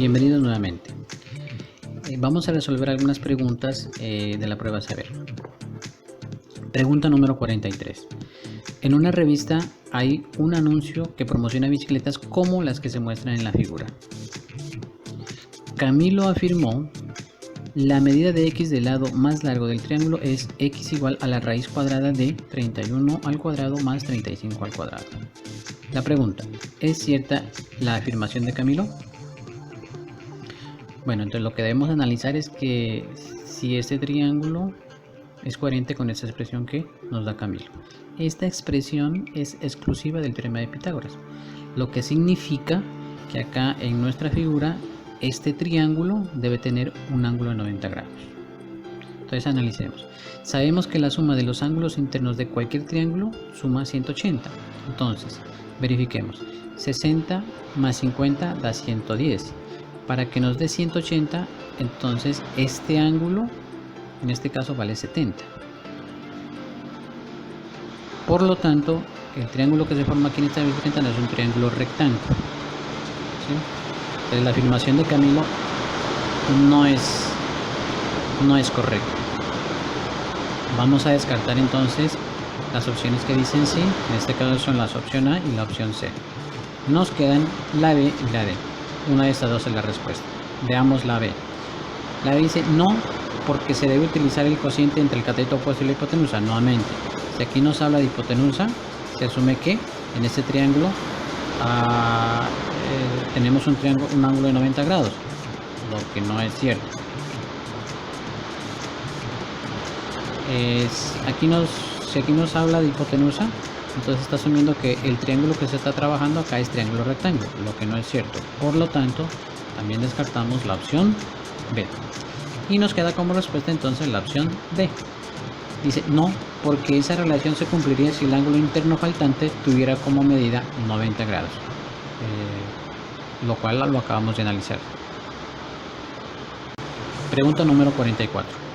Bienvenidos nuevamente. Vamos a resolver algunas preguntas de la prueba Saber. Pregunta número 43. En una revista hay un anuncio que promociona bicicletas como las que se muestran en la figura. Camilo afirmó: la medida de x del lado más largo del triángulo es x igual a la raíz cuadrada de 31 al cuadrado más 35 al cuadrado. La pregunta: ¿es cierta la afirmación de Camilo? Bueno, entonces lo que debemos analizar es que si este triángulo es coherente con esta expresión que nos da Camilo. Esta expresión es exclusiva del teorema de Pitágoras, lo que significa que acá en nuestra figura este triángulo debe tener un ángulo de 90 grados. Entonces analicemos. Sabemos que la suma de los ángulos internos de cualquier triángulo suma 180. Entonces, verifiquemos. 60 más 50 da 110. Para que nos dé 180, entonces este ángulo, en este caso, vale 70. Por lo tanto, el triángulo que se forma aquí en esta bicicleta no es un triángulo rectángulo, ¿sí? Entonces la afirmación de Camilo no es correcta. Vamos a descartar entonces las opciones que dicen sí. En este caso son las opción A y la opción C. Nos quedan la B y la D. Una de estas dos es la respuesta. Veamos la B. La B dice no, porque se debe utilizar el cociente entre el cateto opuesto y la hipotenusa. Nuevamente, si aquí nos habla de hipotenusa, se asume que en este triángulo tenemos un ángulo de 90 grados, lo que no es cierto. Si aquí nos habla de hipotenusa, entonces está asumiendo que el triángulo que se está trabajando acá es triángulo rectángulo, lo que no es cierto. Por lo tanto, también descartamos la opción B. Y nos queda como respuesta entonces la opción D. Dice no, porque esa relación se cumpliría si el ángulo interno faltante tuviera como medida 90 grados. Lo cual lo acabamos de analizar. Pregunta número 44.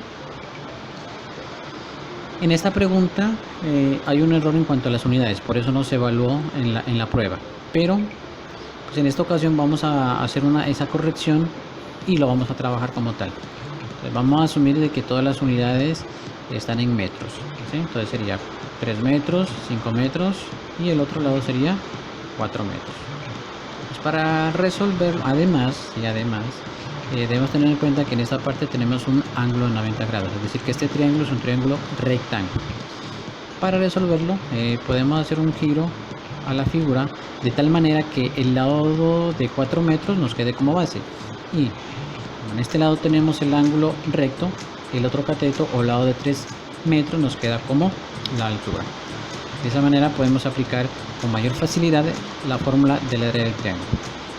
En esta pregunta hay un error en cuanto a las unidades, por eso no se evaluó en la prueba. Pero pues en esta ocasión vamos a hacer esa corrección y lo vamos a trabajar como tal. Entonces vamos a asumir de que todas las unidades están en metros, ¿sí? Entonces sería 3 metros, 5 metros y el otro lado sería 4 metros. Pues para resolver, además, debemos tener en cuenta que en esta parte tenemos un ángulo de 90 grados, es decir, que este triángulo es un triángulo rectángulo. Para resolverlo, podemos hacer un giro a la figura de tal manera que el lado de 4 metros nos quede como base. Y en este lado tenemos el ángulo recto, el otro cateto o lado de 3 metros nos queda como la altura. De esa manera podemos aplicar con mayor facilidad la fórmula del área del triángulo.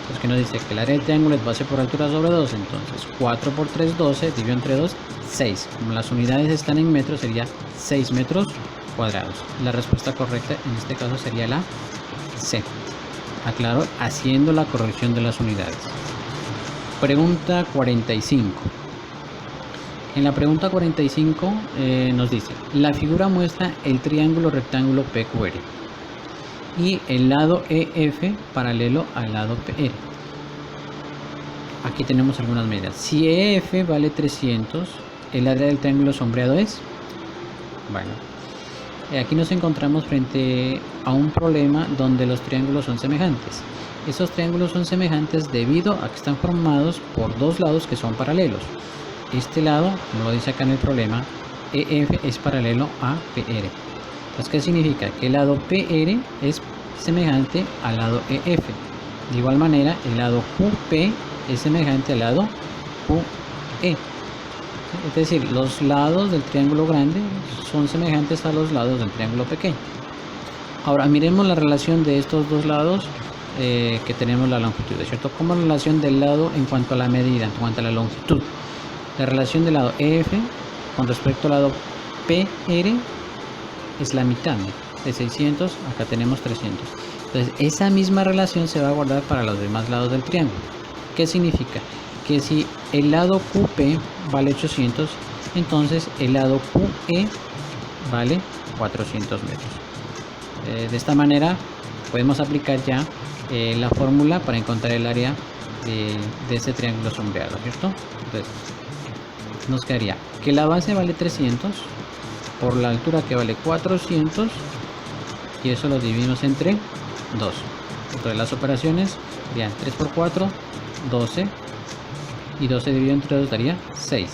Pues que nos dice que el área del triángulo es base por altura sobre 2, entonces 4 por 3, 12, dividido entre 2, 6. Como las unidades están en metros, sería 6 metros cuadrados. La respuesta correcta en este caso sería la C. Aclaro, haciendo la corrección de las unidades. Pregunta 45. En la pregunta 45 nos dice: la figura muestra el triángulo rectángulo PQR y el lado EF paralelo al lado PR. Aquí tenemos algunas medidas. Si EF vale 300, el área del triángulo sombreado es... Bueno, aquí nos encontramos frente a un problema donde los triángulos son semejantes. Esos triángulos son semejantes debido a que están formados por dos lados que son paralelos. Este lado, como lo dice acá en el problema, EF es paralelo a PR. Entonces, ¿qué significa? Que el lado PR es semejante al lado EF. De igual manera, el lado QP es semejante al lado QE. Es decir, los lados del triángulo grande son semejantes a los lados del triángulo pequeño. Ahora, miremos la relación de estos dos lados que tenemos la longitud, ¿cierto? Como relación del lado en cuanto a la medida, en cuanto a la longitud. La relación del lado EF con respecto al lado PR es la mitad, ¿no? De 600, acá tenemos 300. Entonces, esa misma relación se va a guardar para los demás lados del triángulo. ¿Qué significa? Que si el lado QP vale 800, entonces el lado QE vale 400 metros. De esta manera podemos aplicar ya la fórmula para encontrar el área de este triángulo sombreado, ¿cierto? Entonces nos quedaría que la base vale 300 por la altura, que vale 400, y eso lo dividimos entre 2. Entonces las operaciones serían 3 por 4, 12, y 12 dividido entre 2 daría 6,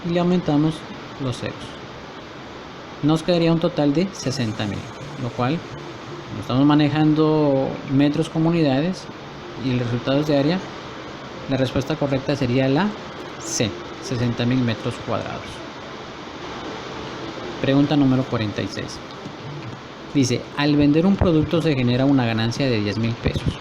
y le aumentamos los ceros. Nos quedaría un total de 60.000, lo cual, como estamos manejando metros como unidades y los resultados de área, la respuesta correcta sería la C, 60.000 metros cuadrados. Pregunta número 46. Dice, al vender un producto se genera una ganancia de 10.000 pesos.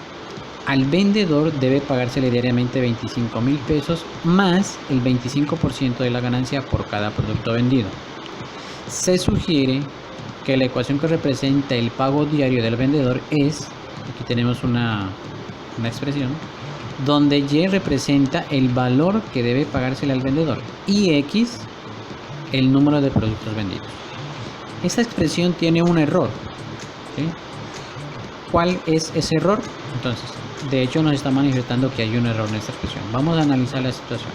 Al vendedor debe pagársele diariamente 25.000 pesos más el 25% de la ganancia por cada producto vendido. Se sugiere que la ecuación que representa el pago diario del vendedor es, aquí tenemos una expresión, donde Y representa el valor que debe pagársele al vendedor y X el número de productos vendidos. Esta expresión tiene un error, ¿sí? ¿Cuál es ese error? Entonces, de hecho nos está manifestando que hay un error en esta expresión. Vamos a analizar la situación.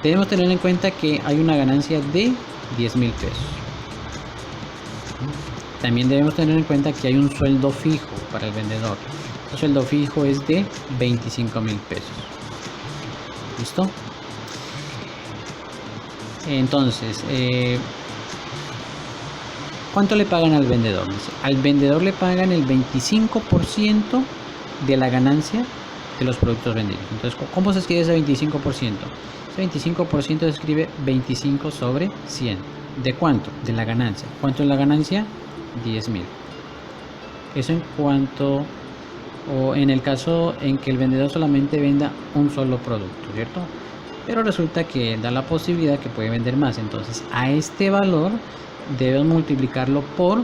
Debemos tener en cuenta que hay una ganancia de 10.000 pesos. También debemos tener en cuenta que hay un sueldo fijo para el vendedor. El sueldo fijo es de 25.000 pesos. ¿Listo? Entonces, ¿cuánto le pagan al vendedor? Al vendedor le pagan el 25% de la ganancia de los productos vendidos. Entonces, ¿cómo se escribe ese 25%? Ese 25% se escribe 25 sobre 100. ¿De cuánto? De la ganancia. ¿Cuánto es la ganancia? 10.000. Eso en cuanto, o en el caso en que el vendedor solamente venda un solo producto, ¿cierto? Pero resulta que da la posibilidad que puede vender más. Entonces, a este valor debemos multiplicarlo por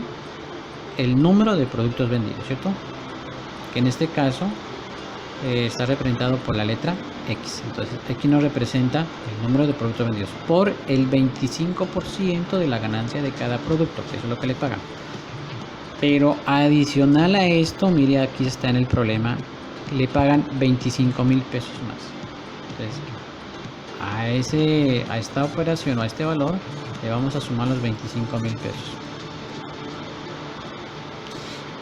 el número de productos vendidos, ¿cierto? Que en este caso está representado por la letra X. Entonces, X nos representa el número de productos vendidos por el 25% de la ganancia de cada producto, que eso es lo que le pagan. Pero adicional a esto, mire, aquí está en el problema, le pagan 25.000 pesos más. Entonces, a esta operación o a este valor le vamos a sumar los 25.000 pesos.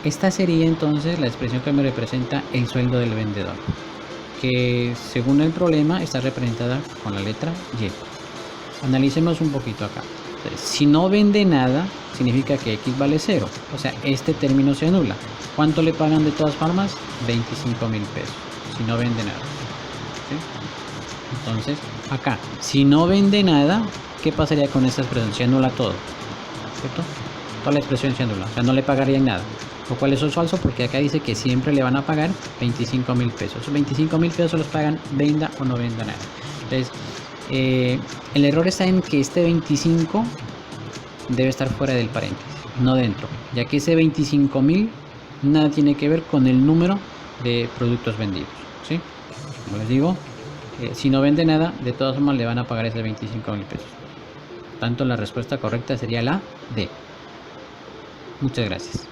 Esta sería entonces la expresión que me representa el sueldo del vendedor, que según el problema está representada con la letra Y. Analicemos un poquito acá. Entonces, si no vende nada, significa que X vale 0. O sea, este término se anula. ¿Cuánto le pagan de todas formas? 25.000 pesos. Si no vende nada. ¿Sí? Entonces, acá, si no vende nada, ¿qué pasaría con esta expresión? Se anula todo, ¿cierto? Toda la expresión se anula. O sea, no le pagarían nada. Lo cual eso es falso porque acá dice que siempre le van a pagar 25.000 pesos. Esos 25.000 pesos los pagan venda o no venda nada. Entonces, el error está en que este 25 debe estar fuera del paréntesis, no dentro, ya que ese 25.000 nada tiene que ver con el número de productos vendidos, ¿sí? Como les digo, si no vende nada, de todas formas le van a pagar ese 25.000 pesos. Tanto la respuesta correcta sería la D. Muchas gracias.